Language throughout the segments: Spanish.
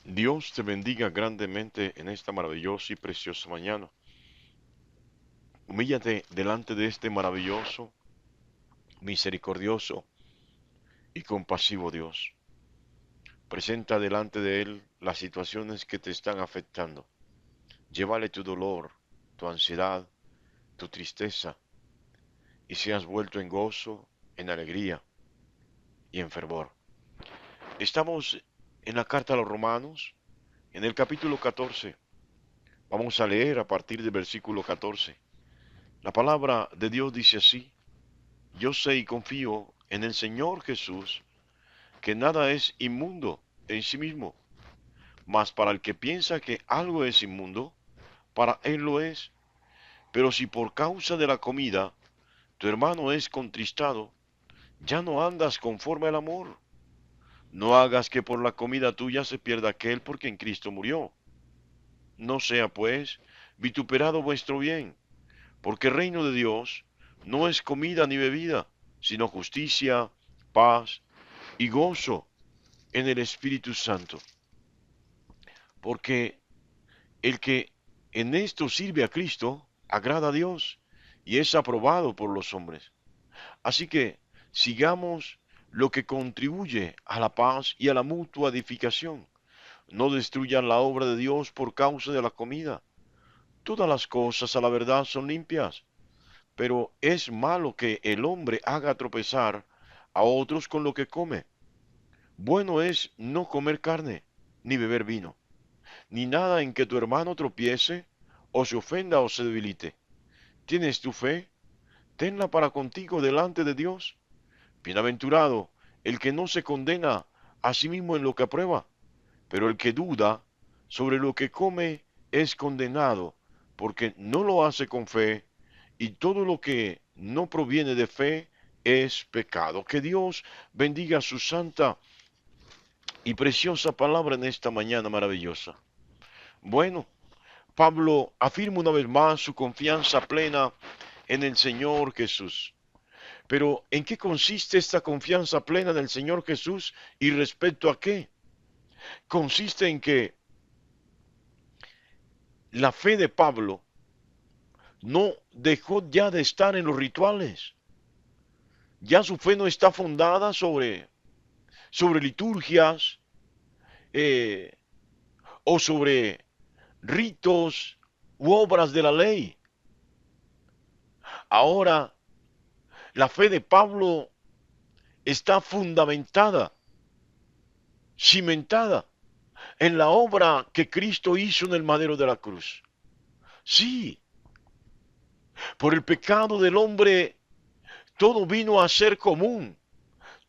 Dios te bendiga grandemente en esta maravillosa y preciosa mañana. Humíllate delante de este maravilloso, misericordioso y compasivo Dios. Presenta delante de Él las situaciones que te están afectando. Llévale tu dolor, tu ansiedad, tu tristeza, y seas vuelto en gozo, en alegría y en fervor. Estamos en la carta a los Romanos, en el capítulo 14. Vamos a leer a partir del versículo 14. La palabra de Dios dice así: Yo sé y confío en el Señor Jesús, que nada es inmundo en sí mismo, mas para el que piensa que algo es inmundo, para él lo es. Pero si por causa de la comida tu hermano es contristado, ya no andas conforme al amor. No hagas que por la comida tuya se pierda aquel por quien Cristo murió. No sea, pues, vituperado vuestro bien, porque el reino de Dios no es comida ni bebida, sino justicia, paz y gozo en el Espíritu Santo. Porque el que en esto sirve a Cristo agrada a Dios y es aprobado por los hombres. Así que sigamos lo que contribuye a la paz y a la mutua edificación. No destruyan la obra de Dios por causa de la comida. Todas las cosas a la verdad son limpias, pero es malo que el hombre haga tropezar a otros con lo que come. Bueno es no comer carne, ni beber vino, ni nada en que tu hermano tropiece, o se ofenda o se debilite. ¿Tienes tu fe? Tenla para contigo delante de Dios. Bienaventurado el que no se condena a sí mismo en lo que aprueba, pero el que duda sobre lo que come es condenado, porque no lo hace con fe, y todo lo que no proviene de fe es pecado. Que Dios bendiga su santa y preciosa palabra en esta mañana maravillosa. Bueno, Pablo afirma una vez más su confianza plena en el Señor Jesús. Pero ¿en qué consiste esta confianza plena en el Señor Jesús y respecto a qué? Consiste en que la fe de Pablo no dejó ya de estar en los rituales. Ya su fe no está fundada sobre liturgias eh, o sobre ritos u obras de la ley. Ahora la fe de Pablo está fundamentada, cimentada en la obra que Cristo hizo en el madero de la cruz. Sí, por el pecado del hombre todo vino a ser común,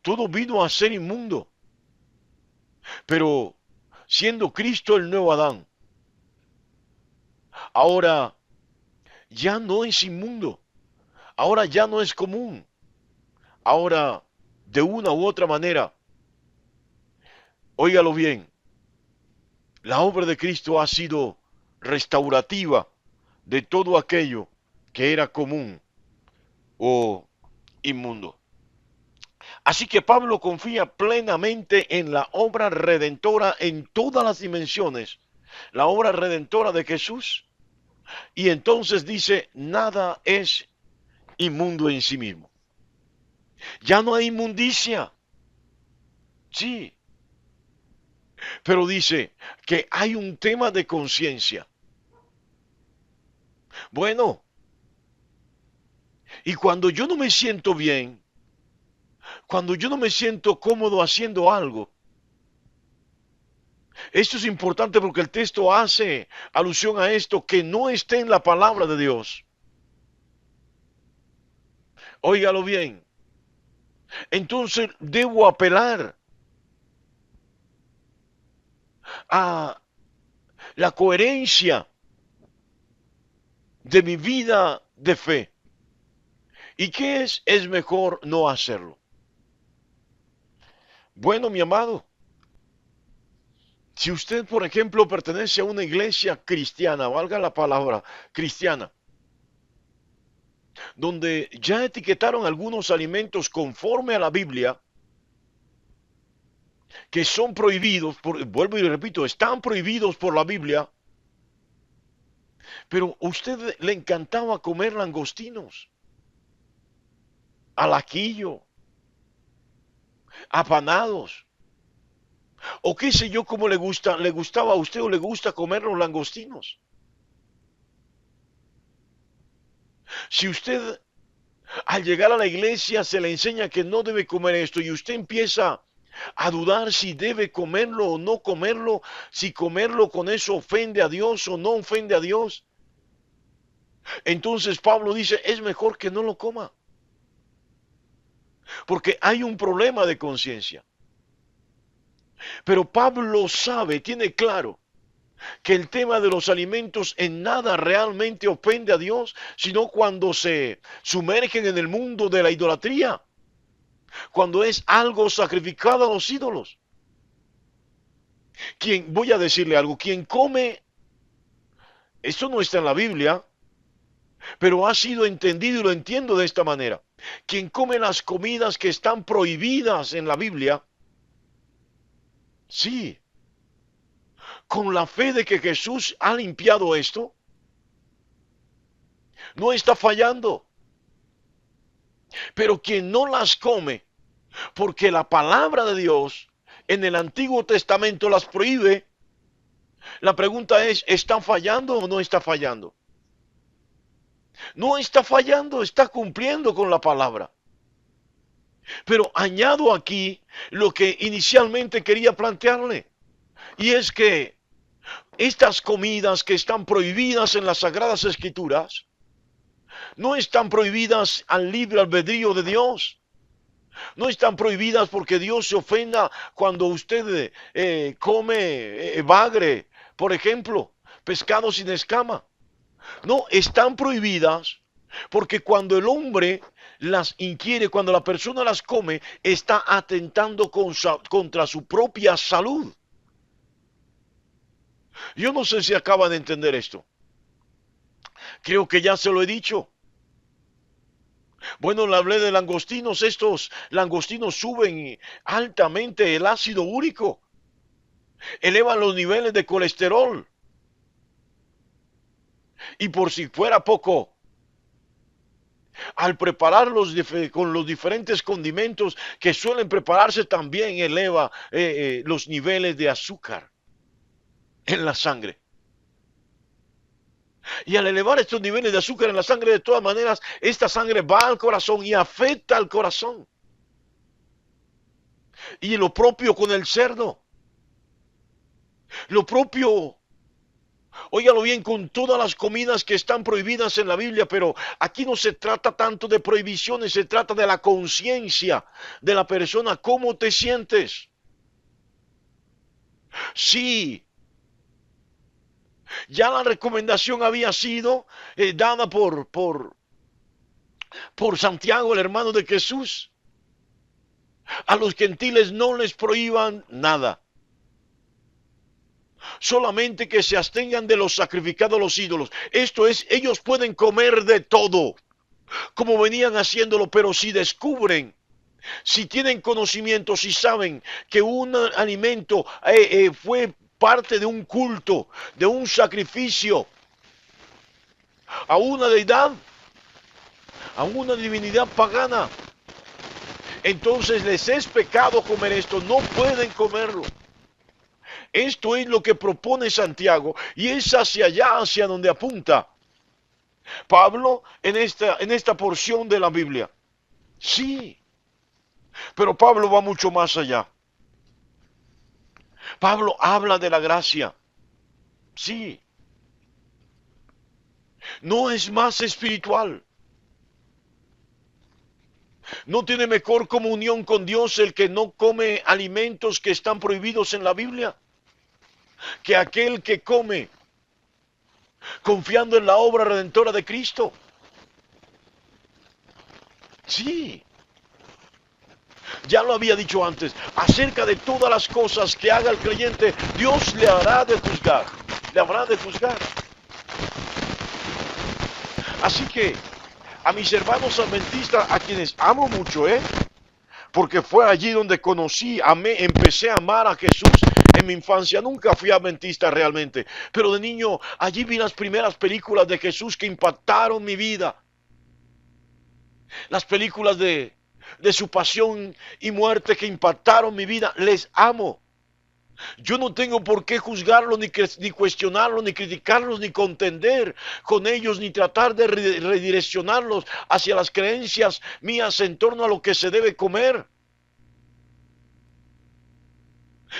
todo vino a ser inmundo. Pero siendo Cristo el nuevo Adán, ahora ya no es inmundo, ahora ya no es común, ahora de una u otra manera, óigalo bien, la obra de Cristo ha sido restaurativa de todo aquello que era común o inmundo. Así que Pablo confía plenamente en la obra redentora en todas las dimensiones, la obra redentora de Jesús, y entonces dice, nada es inmundo en sí mismo. Ya no hay inmundicia, sí, pero dice que hay un tema de conciencia. Bueno, y cuando yo no me siento bien, cuando yo no me siento cómodo haciendo algo, esto es importante porque el texto hace alusión a esto que no esté en la palabra de Dios. Óigalo bien. Entonces debo apelar a la coherencia de mi vida de fe. ¿Y qué es? Es mejor no hacerlo. Bueno, mi amado, si usted, por ejemplo, pertenece a una iglesia cristiana, valga la palabra cristiana, donde ya etiquetaron algunos alimentos conforme a la Biblia, que son prohibidos, vuelvo y repito, están prohibidos por la Biblia, pero a usted le encantaba comer langostinos, al ajillo, apanados, o qué sé yo cómo le gustaba a usted o le gusta comer los langostinos. Si usted al llegar a la iglesia se le enseña que no debe comer esto y usted empieza a dudar si debe comerlo o no comerlo, si comerlo con eso ofende a Dios o no ofende a Dios, entonces Pablo dice, es mejor que no lo coma, porque hay un problema de conciencia. Pero Pablo sabe, tiene claro, que el tema de los alimentos en nada realmente ofende a Dios, sino cuando se sumergen en el mundo de la idolatría, cuando es algo sacrificado a los ídolos. Voy a decirle algo, quien come, esto no está en la Biblia, pero ha sido entendido y lo entiendo de esta manera. Quien come las comidas que están prohibidas en la Biblia, sí, con la fe de que Jesús ha limpiado esto, no está fallando. Pero quien no las come, porque la palabra de Dios en el Antiguo Testamento las prohíbe, la pregunta es, ¿está fallando o no está fallando? No está fallando, está cumpliendo con la palabra. Pero añado aquí lo que inicialmente quería plantearle, y es que estas comidas que están prohibidas en las Sagradas Escrituras, no están prohibidas al libre albedrío de Dios. No están prohibidas porque Dios se ofenda cuando usted come bagre, por ejemplo, pescado sin escama. No, están prohibidas porque cuando el hombre las inquiere, cuando la persona las come, está atentando contra su propia salud. Yo no sé si acaban de entender esto. Creo que ya se lo he dicho. Bueno, le hablé de langostinos. Estos langostinos suben altamente el ácido úrico, elevan los niveles de colesterol. Y por si fuera poco, al prepararlos con los diferentes condimentos que suelen prepararse, también eleva los niveles de azúcar en la sangre. Y al elevar estos niveles de azúcar en la sangre, de todas maneras, esta sangre va al corazón y afecta al corazón. Y lo propio con el cerdo. Lo propio, óigalo bien, con todas las comidas que están prohibidas en la Biblia, pero aquí no se trata tanto de prohibiciones, se trata de la conciencia de la persona, cómo te sientes. Sí, ya la recomendación había sido dada por Santiago, el hermano de Jesús. A los gentiles no les prohíban nada. Solamente que se abstengan de los sacrificados a los ídolos. Esto es, ellos pueden comer de todo, como venían haciéndolo, pero si descubren, si tienen conocimiento, si saben que un alimento fue parte de un culto, de un sacrificio a una deidad, a una divinidad pagana, entonces les es pecado comer esto, no pueden comerlo. Esto es lo que propone Santiago y es hacia allá, hacia donde apunta Pablo en esta porción de la Biblia. Sí, pero Pablo va mucho más allá. Pablo habla de la gracia. Sí, no es más espiritual. No tiene mejor comunión con Dios el que no come alimentos que están prohibidos en la Biblia que aquel que come confiando en la obra redentora de Cristo. Sí, ya lo había dicho antes, acerca de todas las cosas que haga el creyente, Dios le hará de juzgar, le habrá de juzgar. Así que a mis hermanos adventistas, a quienes amo mucho, porque fue allí donde conocí, amé, empecé a amar a Jesús en mi infancia. Nunca fui adventista realmente, pero de niño allí vi las primeras películas de Jesús que impactaron mi vida. Las películas de su pasión y muerte que impactaron mi vida. Les amo. Yo no tengo por qué juzgarlos, ni cuestionarlos, ni criticarlos, ni contender con ellos, ni tratar de redireccionarlos hacia las creencias mías en torno a lo que se debe comer.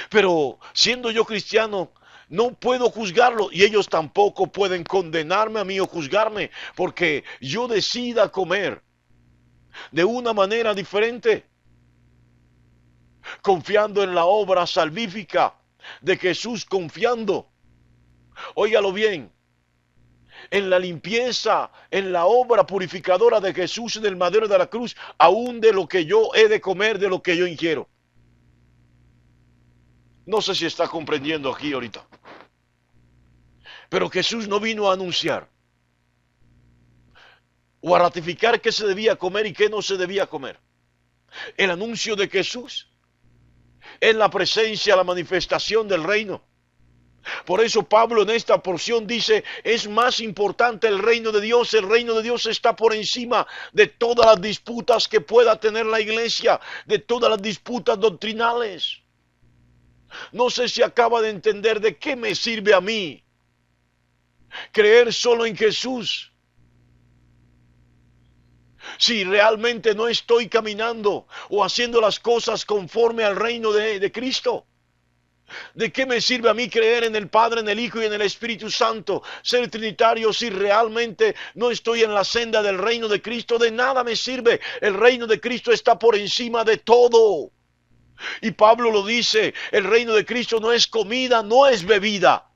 Pero siendo yo cristiano, no puedo juzgarlo y ellos tampoco pueden condenarme a mí o juzgarme porque yo decida comer de una manera diferente, confiando en la obra salvífica de Jesús, confiando, óigalo bien, en la limpieza, en la obra purificadora de Jesús en el madero de la cruz, aún de lo que yo he de comer, de lo que yo ingiero. No sé si está comprendiendo aquí ahorita. Pero Jesús no vino a anunciar o a ratificar qué se debía comer y qué no se debía comer. El anuncio de Jesús es la presencia, la manifestación del reino. Por eso Pablo en esta porción dice, es más importante el reino de Dios. El reino de Dios está por encima de todas las disputas que pueda tener la iglesia, de todas las disputas doctrinales. No sé si acaba de entender de qué me sirve a mí creer solo en Jesús si realmente no estoy caminando o haciendo las cosas conforme al reino de Cristo. ¿De qué me sirve a mí creer en el Padre, en el Hijo y en el Espíritu Santo, ser trinitario, si realmente no estoy en la senda del reino de Cristo? De nada me sirve. El reino de Cristo está por encima de todo. Y Pablo lo dice, el reino de Cristo no es comida, no es bebida.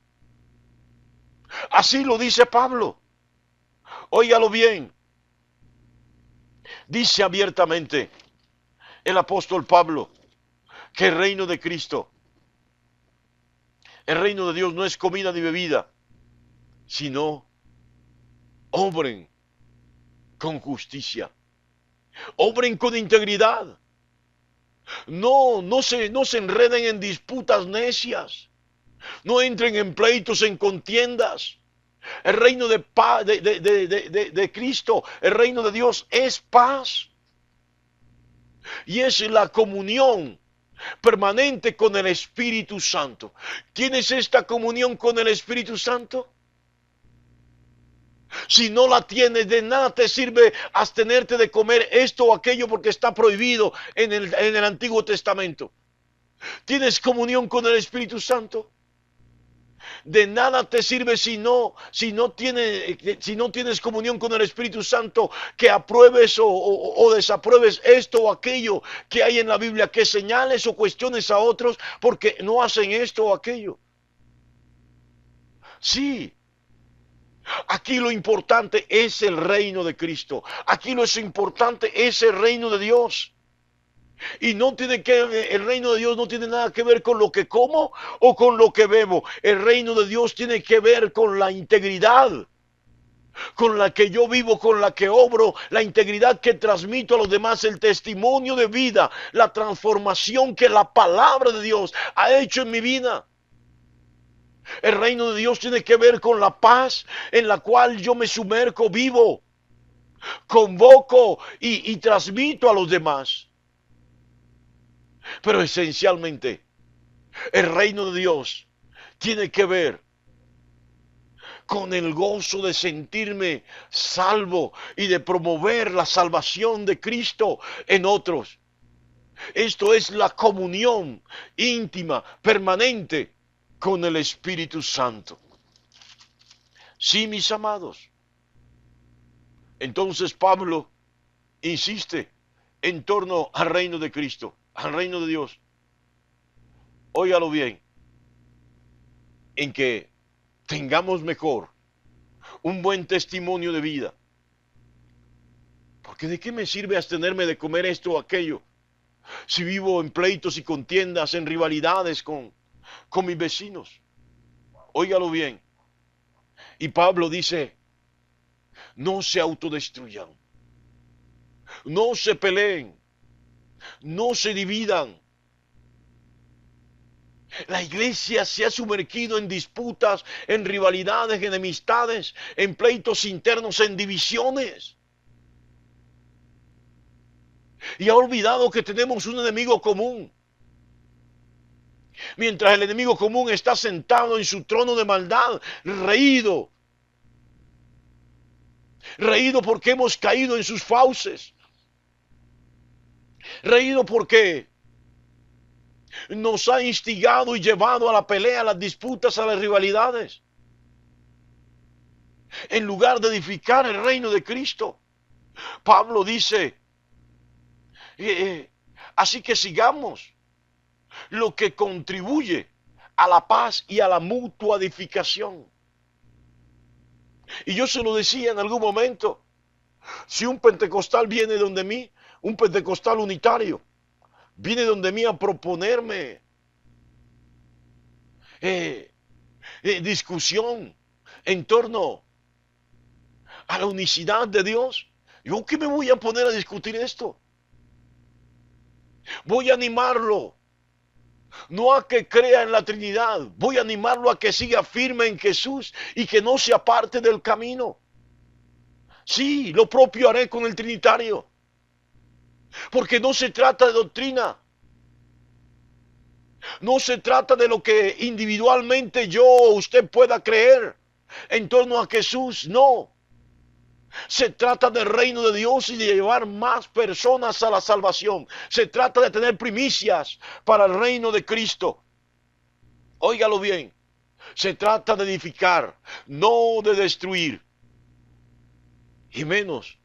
Así lo dice Pablo. Óigalo bien. Dice abiertamente el apóstol Pablo que el reino de Cristo, el reino de Dios no es comida ni bebida, sino obren con justicia, obren con integridad. No se enreden en disputas necias, no entren en pleitos, en contiendas. El reino de Cristo, el reino de Dios es paz. Y es la comunión permanente con el Espíritu Santo. ¿Tienes esta comunión con el Espíritu Santo? Si no la tienes, de nada te sirve abstenerte de comer esto o aquello porque está prohibido en el Antiguo Testamento. ¿Tienes comunión con el Espíritu Santo? De nada te sirve si no tienes comunión con el Espíritu Santo, que apruebes o desapruebes esto o aquello que hay en la Biblia, que señales o cuestiones a otros porque no hacen esto o aquello. Sí, aquí lo importante es el reino de Cristo. Aquí lo importante es el reino de Dios. Y el reino de Dios no tiene nada que ver con lo que como o con lo que bebo. El reino de Dios tiene que ver con la integridad con la que yo vivo, con la que obro, la integridad que transmito a los demás, el testimonio de vida, la transformación que la palabra de Dios ha hecho en mi vida. El reino de Dios tiene que ver con la paz en la cual yo me sumerjo, vivo, convoco y transmito a los demás. Pero esencialmente, el reino de Dios tiene que ver con el gozo de sentirme salvo y de promover la salvación de Cristo en otros. Esto es la comunión íntima, permanente con el Espíritu Santo. Sí, mis amados. Entonces Pablo insiste en torno al reino de Cristo, al reino de Dios. Óigalo bien, en que tengamos mejor un buen testimonio de vida. Porque ¿de qué me sirve abstenerme de comer esto o aquello si vivo en pleitos y contiendas, en rivalidades con mis vecinos? Óigalo bien. Y Pablo dice, no se autodestruyan, no se peleen, No se dividan. La iglesia se ha sumergido en disputas, en rivalidades, en enemistades, en pleitos internos, en divisiones. Y ha olvidado que tenemos un enemigo común. Mientras el enemigo común está sentado en su trono de maldad, reído. Reído porque hemos caído en sus fauces. Reído porque nos ha instigado y llevado a la pelea, a las disputas, a las rivalidades. En lugar de edificar el reino de Cristo. Pablo dice, así que sigamos lo que contribuye a la paz y a la mutua edificación. Y yo se lo decía en algún momento, si un pentecostal viene donde mí, un pentecostal unitario, viene donde mí a proponerme discusión en torno a la unicidad de Dios, ¿yo qué me voy a poner a discutir esto? Voy a animarlo, no a que crea en la Trinidad, voy a animarlo a que siga firme en Jesús y que no se aparte del camino. Sí, lo propio haré con el Trinitario, porque no se trata de doctrina, no se trata de lo que individualmente yo o usted pueda creer en torno a Jesús, no. Se trata del reino de Dios y de llevar más personas a la salvación. Se trata de tener primicias para el reino de Cristo. Óigalo bien. Se trata de edificar, no de destruir. Y menos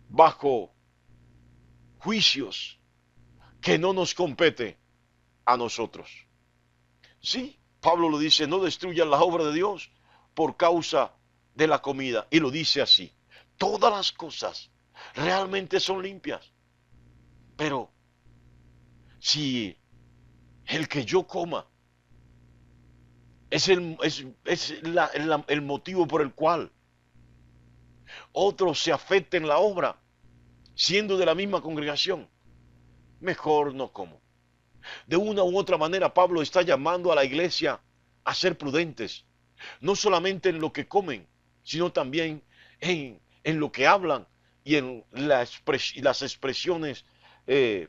bajo juicios que no nos compete a nosotros. Sí, Pablo lo dice, no destruyan la obra de Dios por causa de la comida. Y lo dice así. Todas las cosas realmente son limpias. Pero si el que yo coma es el motivo por el cual otros se afecten la obra, siendo de la misma congregación, mejor no como. De una u otra manera, Pablo está llamando a la iglesia a ser prudentes, no solamente en lo que comen, sino también en lo que hablan y en las expresiones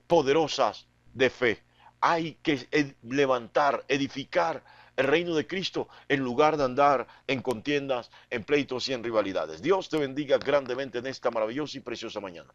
poderosas de fe. Hay que levantar, edificar el reino de Cristo en lugar de andar en contiendas, en pleitos y en rivalidades. Dios te bendiga grandemente en esta maravillosa y preciosa mañana.